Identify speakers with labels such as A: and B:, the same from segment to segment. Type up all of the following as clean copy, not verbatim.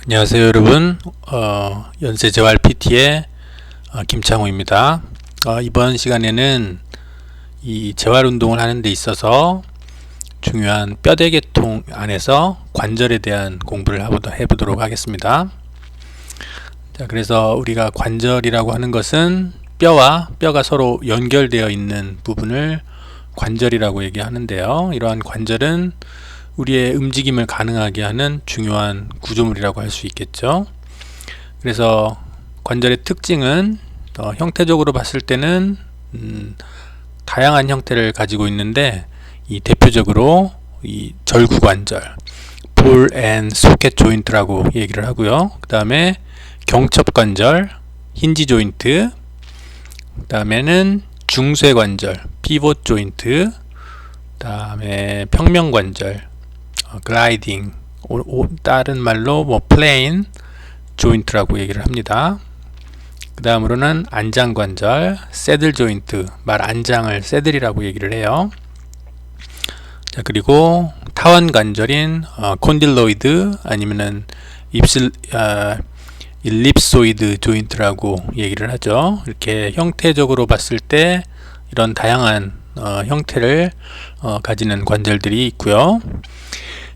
A: 안녕하세요 여러분. 연세재활 PT의 김창호입니다. 이번 시간에는 이 재활운동을 하는 데 있어서 중요한 뼈대 계통 안에서 관절에 대한 공부를 해보도록 하겠습니다. 자, 그래서 우리가 관절이라고 하는 것은 뼈가 서로 연결되어 있는 부분을 관절이라고 얘기하는데요. 이러한 관절은 우리의 움직임을 가능하게 하는 중요한 구조물이라고 할 수 있겠죠. 그래서 관절의 특징은 형태적으로 봤을 때는 다양한 형태를 가지고 있는데, 이 대표적으로 이 절구관절, 볼 앤 소켓 조인트라고 얘기를 하고요. 그 다음에 경첩관절, 힌지 조인트, 그 다음에는 중쇄관절, 피봇 조인트, 그 다음에 평면관절, 글라이딩, 다른 말로 플레인 조인트라고 얘기를 합니다. 그 다음으로는 안장관절, 새들 조인트, 말 안장을 새들이라고 얘기를 해요. 자, 그리고 타원관절인 콘딜로이드 아니면은 일립소이드 조인트라고 얘기를 하죠. 이렇게 형태적으로 봤을 때 이런 다양한 형태를 가지는 관절들이 있고요.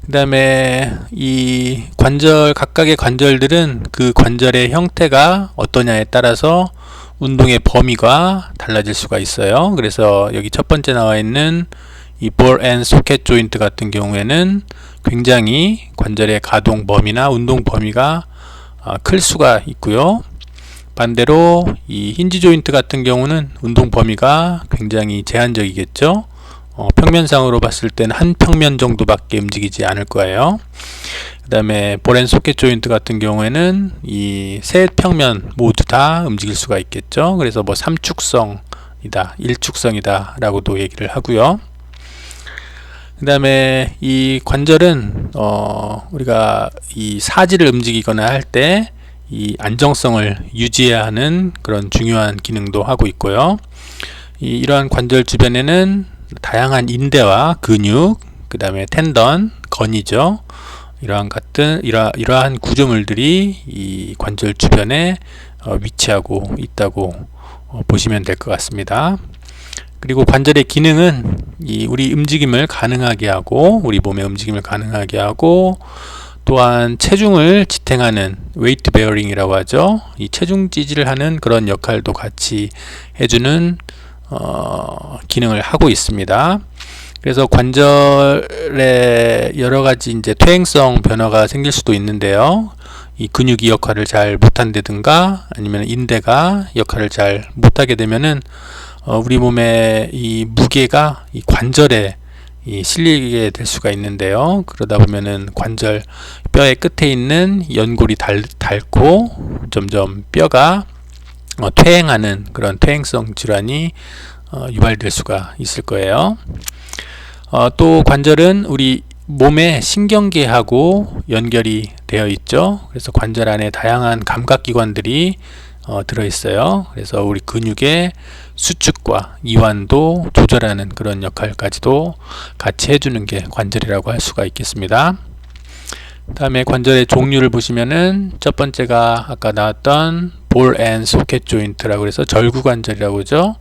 A: 그 다음에 이 각각의 관절들은 그 관절의 형태가 어떠냐에 따라서 운동의 범위가 달라질 수가 있어요. 그래서 여기 첫 번째 나와 있는 이 볼 앤 소켓 조인트 같은 경우에는 굉장히 관절의 가동 범위나 운동 범위가 클 수가 있고요. 반대로 이 힌지 조인트 같은 경우는 운동 범위가 굉장히 제한적이겠죠. 평면상으로 봤을 때는 한 평면 정도밖에 움직이지 않을 거예요. 그 다음에 볼 앤 소켓 조인트 같은 경우에는 이 세 평면 모두 다 움직일 수가 있겠죠. 그래서 뭐 삼축성이다, 일축성이다 라고도 얘기를 하고요. 그 다음에 이 관절은 우리가 이 사지를 움직이거나 할 때 이 안정성을 유지해야 하는 그런 중요한 기능도 하고 있고요. 이러한 관절 주변에는 다양한 인대와 근육, 그 다음에 텐던, 건이죠. 이러한 구조물들이 이 관절 주변에 위치하고 있다고 보시면 될 것 같습니다. 그리고 관절의 기능은 우리 움직임을 가능하게 하고, 우리 몸의 움직임을 가능하게 하고, 또한 체중을 지탱하는 웨이트 베어링이라고 하죠. 이 체중 지지를 하는 그런 역할도 같이 해주는 기능을 하고 있습니다. 그래서 관절에 여러 가지 이제 퇴행성 변화가 생길 수도 있는데요. 이 근육이 역할을 잘 못한다든가 아니면 인대가 역할을 잘 못하게 되면은 우리 몸의 이 무게가 이 관절에 실리게 될 수가 있는데요. 그러다 보면은 관절 뼈의 끝에 있는 연골이 닳고 점점 뼈가 퇴행하는 그런 퇴행성 질환이 유발될 수가 있을 거예요. 또 관절은 우리 몸의 신경계하고 연결이 되어 있죠. 그래서 관절 안에 다양한 감각기관들이 들어있어요. 그래서 우리 근육의 수축과 이완도 조절하는 그런 역할까지도 같이 해주는 게 관절이라고 할 수가 있겠습니다. 다음에 관절의 종류를 보시면은 첫 번째가 아까 나왔던 볼 앤 소켓 조인트라고 해서 절구관절이라고 하죠.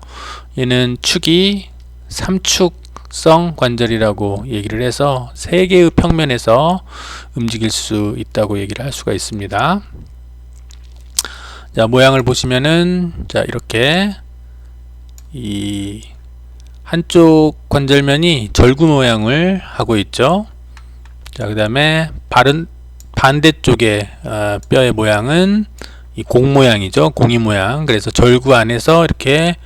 A: 얘는 축이 삼축성 관절이라고 얘기를 해서 세 개의 평면에서 움직일 수 있다고 얘기를 할 수가 있습니다. 자, 모양을 보시면은 자, 이렇게 이 한쪽 관절면이 절구 모양을 하고 있죠. 자, 그 다음에 반대쪽의 뼈의 모양은 이 공 모양이죠. 공이 모양. 그래서 절구 안에서 이렇게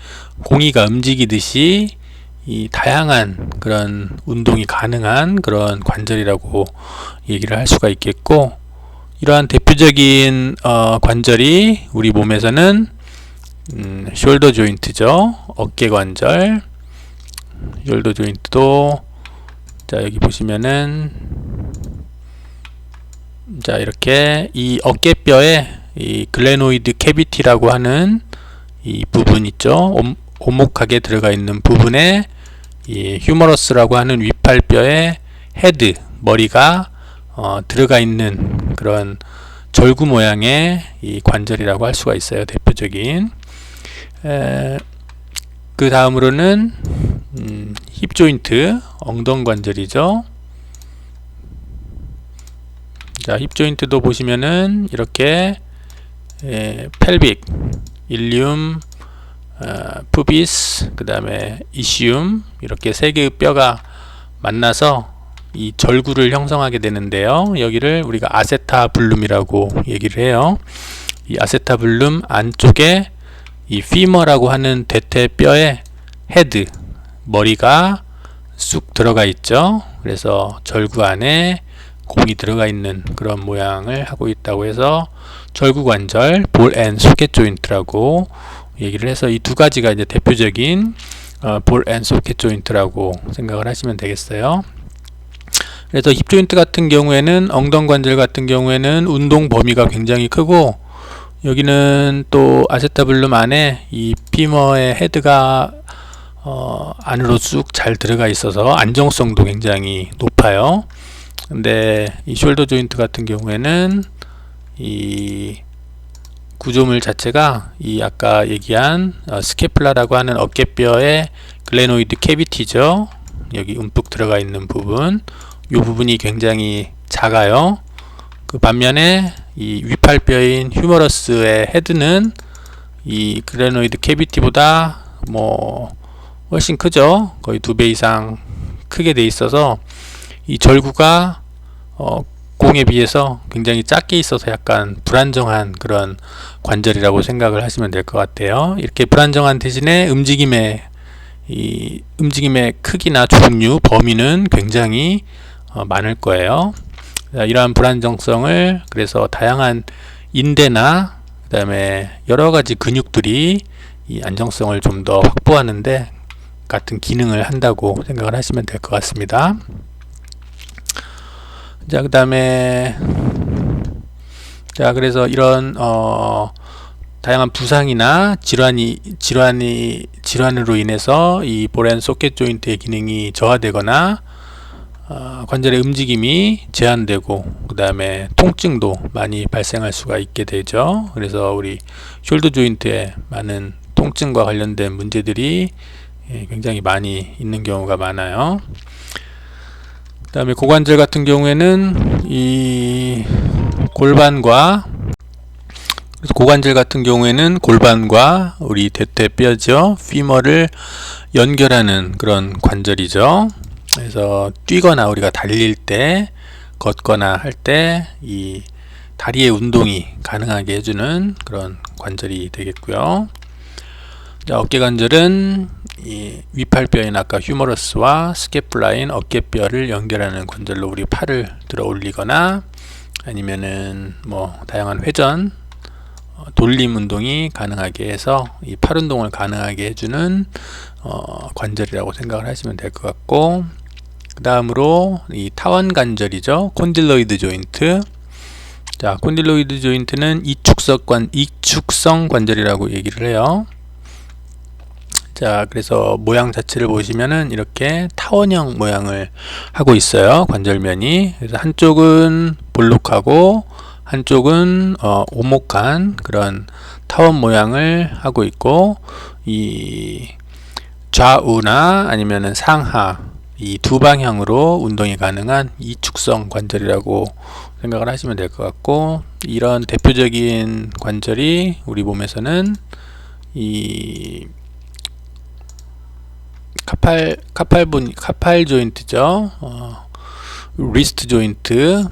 A: 공이가 움직이듯이 이 다양한 그런 운동이 가능한 그런 관절이라고 얘기를 할 수가 있겠고, 이러한 대표적인 관절이 우리 몸에서는 숄더 조인트죠. 어깨 관절. 숄더 조인트도 자, 여기 보시면은 자, 이렇게 이 어깨뼈에 이 글레노이드 캐비티라고 하는 이 부분 있죠. 오목하게 들어가 있는 부분에 이 휴머러스라고 하는 윗팔뼈의 헤드, 머리가 들어가 있는 그런 절구 모양의 이 관절이라고 할 수가 있어요. 대표적인. 그 다음으로는 힙 조인트, 엉덩 관절이죠. 자, 힙 조인트도 보시면은 이렇게 펠빅, 일리움, 푸비스, 그 다음에 이시움, 이렇게 세 개의 뼈가 만나서 이 절구를 형성하게 되는데요. 여기를 우리가 아세타블룸이라고 얘기를 해요. 이 아세타블룸 안쪽에 이 피머라고 하는 대퇴뼈의 헤드, 머리가 쑥 들어가 있죠. 그래서 절구 안에 공이 들어가 있는 그런 모양을 하고 있다고 해서 절구 관절, 볼 앤 소켓 조인트라고 얘기를 해서 이 두 가지가 이제 대표적인 볼 앤 소켓 조인트라고 생각을 하시면 되겠어요. 그래서 힙 조인트 같은 경우에는, 엉덩 관절 같은 경우에는 운동 범위가 굉장히 크고, 여기는 또 아세타블룸 안에 이 피머의 헤드가 안으로 쑥 잘 들어가 있어서 안정성도 굉장히 높아요. 근데 이 숄더 조인트 같은 경우에는 이 구조물 자체가 이 아까 얘기한 스케플라라고 하는 어깨뼈의 글레노이드 캐비티죠. 여기 움푹 들어가 있는 부분, 이 부분이 굉장히 작아요. 그 반면에 이 위팔뼈인 휴머러스의 헤드는 이 글레노이드 캐비티보다 뭐 훨씬 크죠. 거의 2배 이상 크게 돼 있어서 이 절구가 공에 비해서 굉장히 작게 있어서 약간 불안정한 그런 관절이라고 생각을 하시면 될 것 같아요. 이렇게 불안정한 대신에 움직임의 크기나 종류, 범위는 굉장히 많을 거예요. 이러한 불안정성을 그래서 다양한 인대나 그 다음에 여러가지 근육들이 이 안정성을 좀 더 확보하는데 같은 기능을 한다고 생각을 하시면 될 것 같습니다. 자, 그 다음에 그래서 이런 다양한 부상이나 질환으로 인해서 이 볼 앤 소켓 조인트의 기능이 저하되거나 관절의 움직임이 제한되고, 그 다음에 통증도 많이 발생할 수가 있게 되죠. 그래서 우리 숄더 조인트에 많은 통증과 관련된 문제들이 굉장히 많이 있는 경우가 많아요. 그 다음에 고관절 같은 경우에는 이 고관절 같은 경우에는 골반과 우리 대퇴뼈죠, 피머를 연결하는 그런 관절이죠. 그래서 뛰거나 우리가 달릴 때, 걷거나 할 때 이 다리의 운동이 가능하게 해주는 그런 관절이 되겠고요. 자, 어깨 관절은 이 위팔뼈인 아까 휴머러스와 스케플라인 어깨뼈를 연결하는 관절로 우리 팔을 들어 올리거나 아니면은 뭐 다양한 회전, 돌림 운동이 가능하게 해서 이 팔 운동을 가능하게 해주는 관절이라고 생각을 하시면 될 것 같고, 그 다음으로 이 타원 관절이죠. 콘딜로이드 조인트. 자, 콘딜로이드 조인트는 이축성 관절이라고 얘기를 해요. 자, 그래서 모양 자체를 보시면은 이렇게 타원형 모양을 하고 있어요. 관절면이. 그래서 한쪽은 볼록하고 한쪽은 오목한 그런 타원 모양을 하고 있고, 이 좌우나 아니면은 상하 이 두 방향으로 운동이 가능한 이축성 관절이라고 생각을 하시면 될 것 같고, 이런 대표적인 관절이 우리 몸에서는 이 카팔 조인트죠. 리스트 조인트,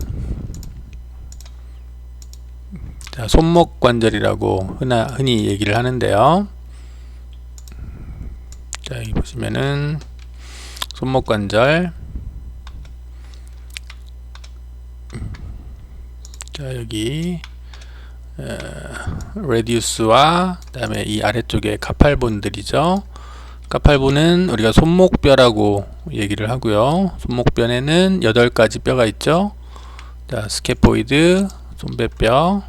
A: 자, 손목 관절이라고 흔히 얘기를 하는데요. 자, 여기 보시면은 손목 관절. 자, 여기 레디우스와 그 다음에 이 아래쪽에 카팔본들이죠. 카팔본은 우리가 손목뼈라고 얘기를 하고요. 손목뼈에는 8가지 뼈가 있죠. 자, 스케포이드, 손배뼈,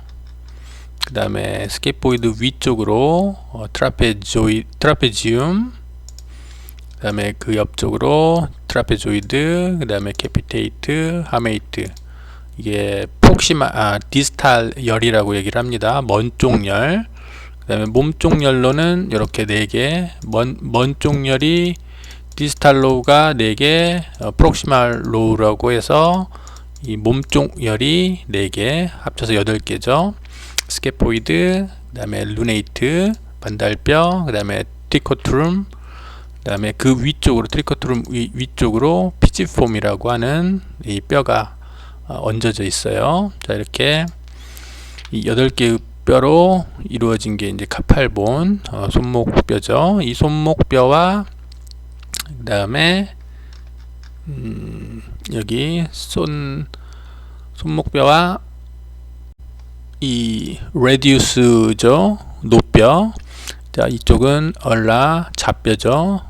A: 그 다음에 스케포이드 위쪽으로 트라페지움, 그 다음에 그 옆쪽으로 트라페조이드, 그 다음에 캐피테이트, 하메이트, 이게 디스탈 열이라고 얘기를 합니다. 먼 쪽 열. 그 다음에 몸쪽 열로는 이렇게 4개, 먼 쪽 열이 디스탈 로우가 4개, 프록시말 로우라고 해서 이 몸쪽 열이 4개, 합쳐서 8개죠. 스케포이드, 그 다음에 루네이트, 반달뼈, 그 다음에 트리코트룸, 그 다음에 그 위쪽으로, 트리코트룸 위쪽으로 피지폼이라고 하는 이 뼈가 얹어져 있어요. 자, 이렇게 이 8개의 뼈로 이루어진 게 이제 카팔본, 손목뼈죠. 이 손목뼈와 그 다음에 여기 손목뼈와 이 레디우스죠, 노뼈. 자, 이쪽은 좌뼈죠.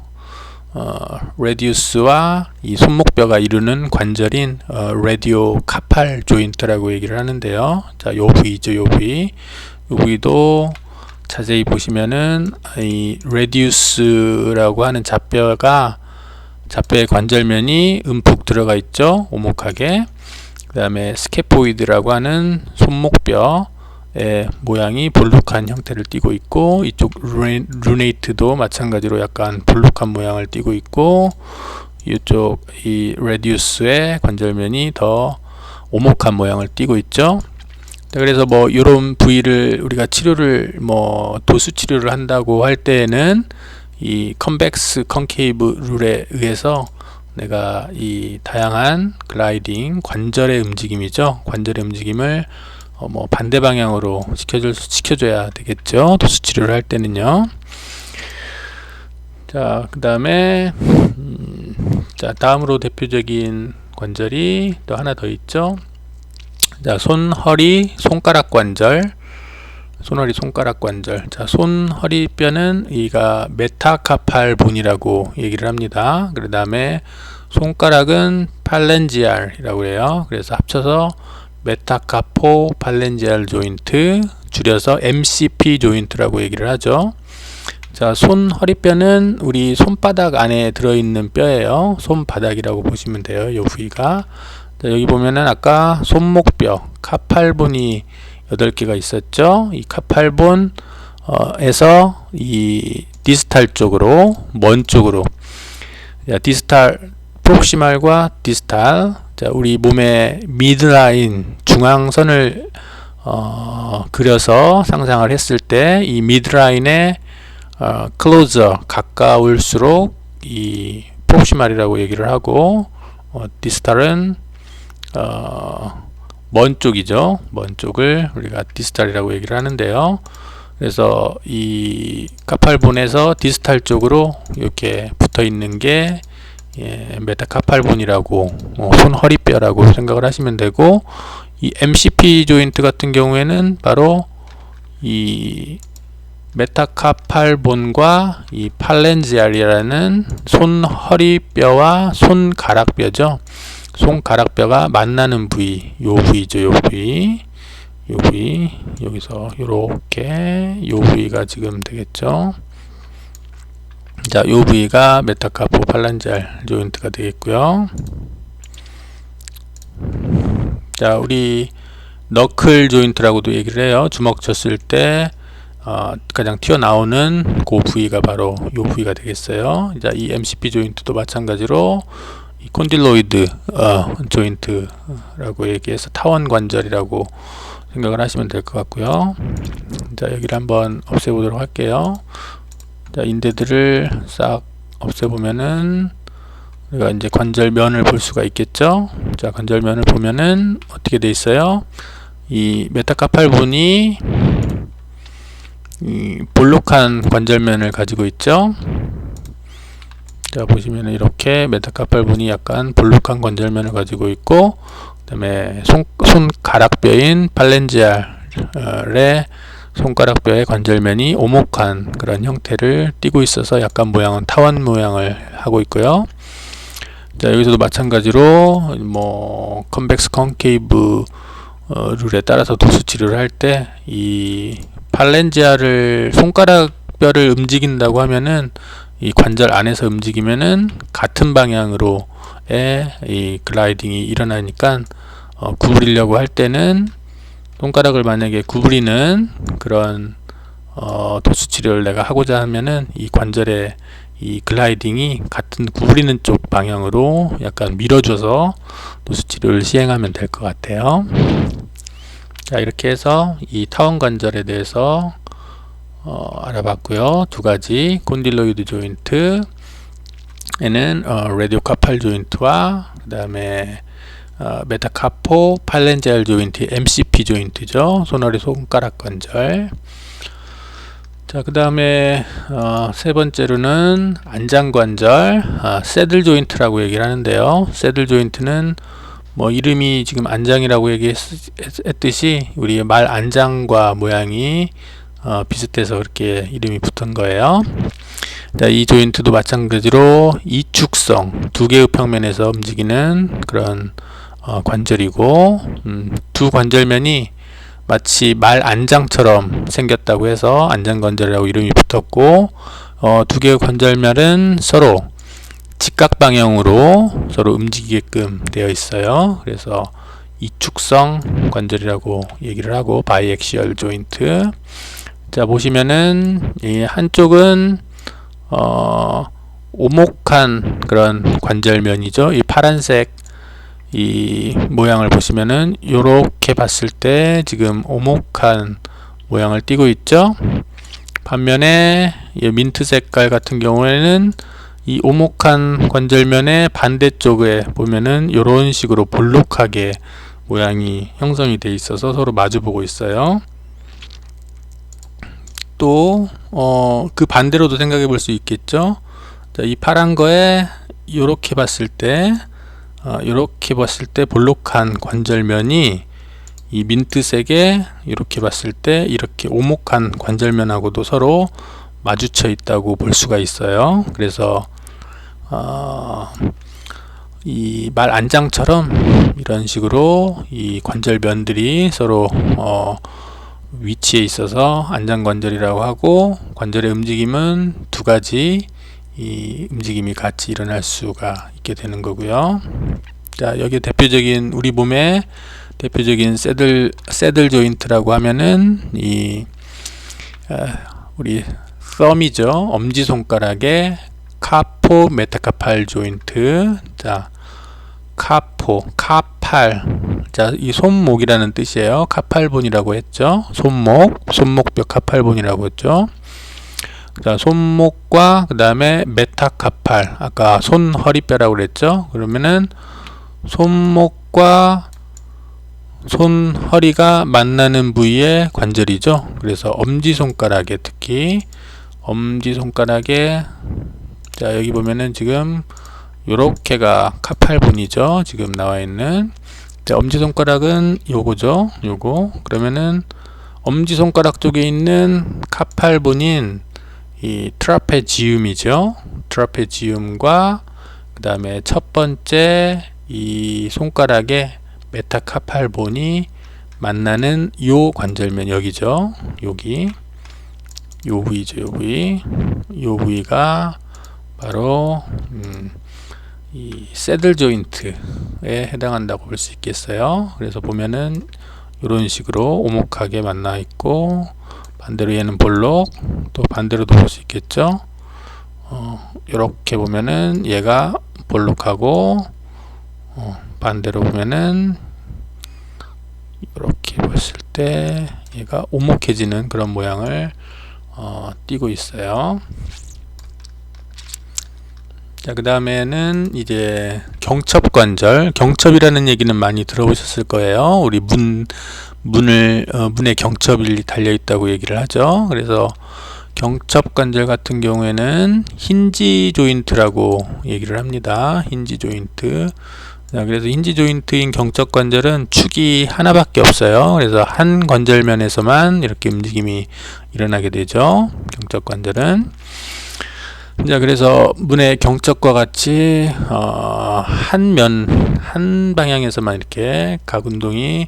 A: 레디우스와 이 손목뼈가 이루는 관절인 레디오 카팔 조인트라고 얘기를 하는데요. 자, 요 부위죠, 요 부위. 요 부위도 자세히 보시면은 이 레디우스라고 하는 좌뼈의 관절면이 움푹 들어가 있죠, 오목하게. 그 다음에 스케포이드라고 하는 손목뼈의 모양이 볼록한 형태를 띠고 있고, 이쪽 루네이트도 마찬가지로 약간 볼록한 모양을 띠고 있고, 이쪽 이 레디우스의 관절면이 더 오목한 모양을 띠고 있죠. 그래서 뭐 이런 부위를 우리가 치료를 도수 치료를 한다고 할 때에는 이 컨벡스 컨케이브 룰에 의해서 내가 이 다양한 글라이딩 관절의 움직임이죠, 관절의 움직임을 반대 방향으로 시켜줘야 되겠죠, 도수 치료를 할 때는요. 자, 그 다음에 자, 다음으로 대표적인 관절이 또 하나 더 있죠. 자, 손허리 손가락 관절. 자, 손허리뼈는 이가 메타카팔본이라고 얘기를 합니다. 그 다음에 손가락은 팔렌지알이라고 해요. 그래서 합쳐서 메타카포 팔렌지알 조인트, 줄여서 MCP 조인트라고 얘기를 하죠. 자, 손허리뼈는 우리 손바닥 안에 들어있는 뼈예요. 손바닥이라고 보시면 돼요, 이 부위가. 자, 여기 보면은 아까 손목뼈 카팔본이 8개가 있었죠. 이 카팔본 에서 이 디스탈 쪽으로, 먼 쪽으로, 디스탈 프록시말과 디스탈, 자, 우리 몸의 미드라인 중앙선을 그려서 상상을 했을 때 이 미드라인의 클로저 가까울수록 이 프록시말이라고 얘기를 하고, 디스탈은 먼 쪽이죠. 먼 쪽을 우리가 디스탈이라고 얘기를 하는데요. 그래서 이 카팔본에서 디스탈 쪽으로 이렇게 붙어 있는 게 메타카팔본이라고, 손허리뼈라고 생각을 하시면 되고, 이 MCP 조인트 같은 경우에는 바로 이 메타카팔본과 이 팔렌지알이라는 손허리뼈와 손가락뼈죠. 손가락뼈가 만나는 부위, 요 부위죠, 요 부위. 여기서 요렇게 요 부위가 지금 되겠죠. 자, 요 부위가 메타카포 팔렌지알 조인트가 되겠고요. 자, 우리 너클 조인트라고도 얘기를 해요. 주먹 쳤을 때 가장 튀어나오는 그 부위가 바로 요 부위가 되겠어요. 자, 이 MCP 조인트도 마찬가지로 이 콘딜로이드 조인트라고 얘기해서 타원 관절이라고 생각을 하시면 될 것 같고요. 자, 여기를 한번 없애보도록 할게요. 자, 인대들을 싹 없애보면은 우리가 이제 관절면을 볼 수가 있겠죠. 자, 관절면을 보면은 어떻게 돼 있어요? 이 메타카팔본이 이 볼록한 관절면을 가지고 있죠. 자, 보시면 이렇게 메타카팔본이 약간 볼록한 관절면을 가지고 있고, 그 다음에 손가락뼈인 팔렌지알의 손가락뼈의 관절면이 오목한 그런 형태를 띠고 있어서 약간 모양은 타원 모양을 하고 있고요. 자, 여기서도 마찬가지로 컨벡스 컨케이브 룰에 따라서 도수 치료를 할 때 이 팔렌지알을 손가락뼈를 움직인다고 하면은 이 관절 안에서 움직이면은 같은 방향으로의 이 글라이딩이 일어나니까 구부리려고 할 때는 손가락을 만약에 구부리는 그런 도수 치료를 내가 하고자 하면은 이 관절의 이 글라이딩이 같은 구부리는 쪽 방향으로 약간 밀어줘서 도수 치료를 시행하면 될 것 같아요. 자, 이렇게 해서 이 타원 관절에 대해서 알아봤고요. 두 가지 콘딜로이드 조인트 에는 라디오 카팔 조인트와 그 다음에 메타카포 팔렌지알 조인트, MCP 조인트죠. 손허리 손가락 관절. 자, 그 다음에 세 번째로는 안장 관절, 새들 조인트라고 얘기를 하는데요. 새들 조인트는 뭐 이름이 지금 안장이라고 얘기했듯이 우리 말 안장과 모양이 비슷해서 그렇게 이름이 붙은 거예요. 자, 이 조인트도 마찬가지로 이축성 두 개의 평면에서 움직이는 그런 관절이고, 두 관절면이 마치 말 안장처럼 생겼다고 해서 안장관절이라고 이름이 붙었고, 두 개의 관절면은 서로 직각 방향으로 서로 움직이게끔 되어 있어요. 그래서 이축성 관절이라고 얘기를 하고, 바이액시얼 조인트. 자, 보시면은 이 한쪽은 오목한 그런 관절면이죠. 이 파란색 이 모양을 보시면은 요렇게 봤을 때 지금 오목한 모양을 띠고 있죠. 반면에 이 민트 색깔 같은 경우에는 이 오목한 관절면의 반대쪽에 보면은 요런 식으로 볼록하게 모양이 형성이 되어 있어서 서로 마주 보고 있어요. 또 그 반대로도 생각해 볼 수 있겠죠. 자, 이 파란 거에 요렇게 봤을 때 볼록한 관절면이 이 민트색에 이렇게 봤을 때 이렇게 오목한 관절면하고도 서로 마주쳐 있다고 볼 수가 있어요. 그래서 이 말 안장처럼 이런 식으로 이 관절면들이 서로 위치에 있어서 안장관절이라고 하고, 관절의 움직임은 두 가지 이 움직임이 같이 일어날 수가 있게 되는 거고요. 자, 여기 대표적인 우리 몸의 대표적인 새들 조인트라고 하면은 이 우리 썸이죠. 엄지손가락의 카포 메타카팔 조인트. 자, 카팔. 자, 이 손목이라는 뜻이에요. 카팔본이라고 했죠. 손목뼈 카팔본이라고 했죠. 자, 손목과 그 다음에 메타카팔, 아까 손허리뼈라고 그랬죠. 그러면은 손목과 손허리가 만나는 부위의 관절이죠. 그래서 엄지손가락에, 특히 엄지손가락에, 자, 여기 보면은 지금 요렇게가 카팔본이죠. 지금 나와 있는. 자, 엄지손가락은 요거죠. 요거. 그러면은 엄지손가락 쪽에 있는 카팔본인 이 트라페지움이죠. 트라페지움과 그 다음에 첫 번째 이 손가락의 메타카팔본이 만나는 요 관절면, 여기죠. 여기 요 부위죠. 요 부위가 바로 이 새들 조인트에 해당한다고 볼 수 있겠어요. 그래서 보면은 이런 식으로 오목하게 만나 있고, 반대로 얘는 볼록, 또 반대로도 볼 수 있겠죠. 이렇게 보면은 얘가 볼록하고, 반대로 보면은 이렇게 봤을 때 얘가 오목해지는 그런 모양을 띠고 있어요. 자, 그 다음에는 이제 경첩관절. 경첩이라는 얘기는 많이 들어보셨을 거예요. 우리 문에 경첩이 달려 있다고 얘기를 하죠. 그래서 경첩관절 같은 경우에는 힌지 조인트라고 얘기를 합니다. 힌지 조인트. 자, 그래서 힌지 조인트인 경첩관절은 축이 하나밖에 없어요. 그래서 한 관절면에서만 이렇게 움직임이 일어나게 되죠. 경첩관절은. 자, 그래서 문의 경첩과 같이 한 방향에서만 이렇게 각 운동이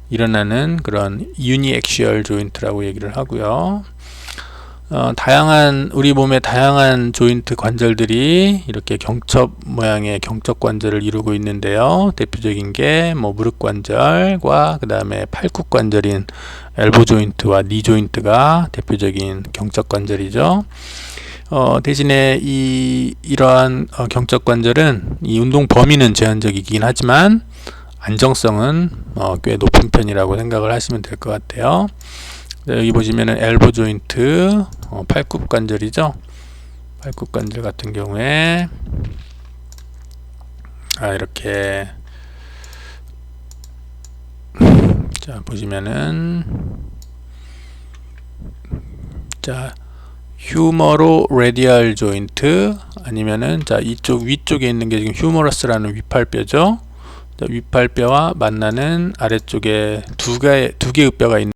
A: 일어나는 그런 유니액시얼 조인트라고 얘기를 하고요. 우리 몸의 다양한 조인트 관절들이 이렇게 경첩 모양의 경적 관절을 이루고 있는데요. 대표적인 게 뭐 무릎 관절과 그 다음에 팔굽 관절인 엘보 조인트와 니 조인트가 대표적인 경적 관절이죠. 대신에 이러한 경적 관절은 이 운동 범위는 제한적이긴 하지만 안정성은 꽤 높은 편이라고 생각을 하시면 될 것 같아요. 여기 보시면은 엘보 조인트, 팔굽 관절이죠. 팔굽 관절 같은 경우에 이렇게 자 보시면은 자 휴머로 레디얼 조인트 아니면은 자 이쪽 위쪽에 있는 게 지금 휴머러스라는 위팔뼈죠. 자, 위팔뼈와 만나는 아래쪽에 두 개의 뼈가 있는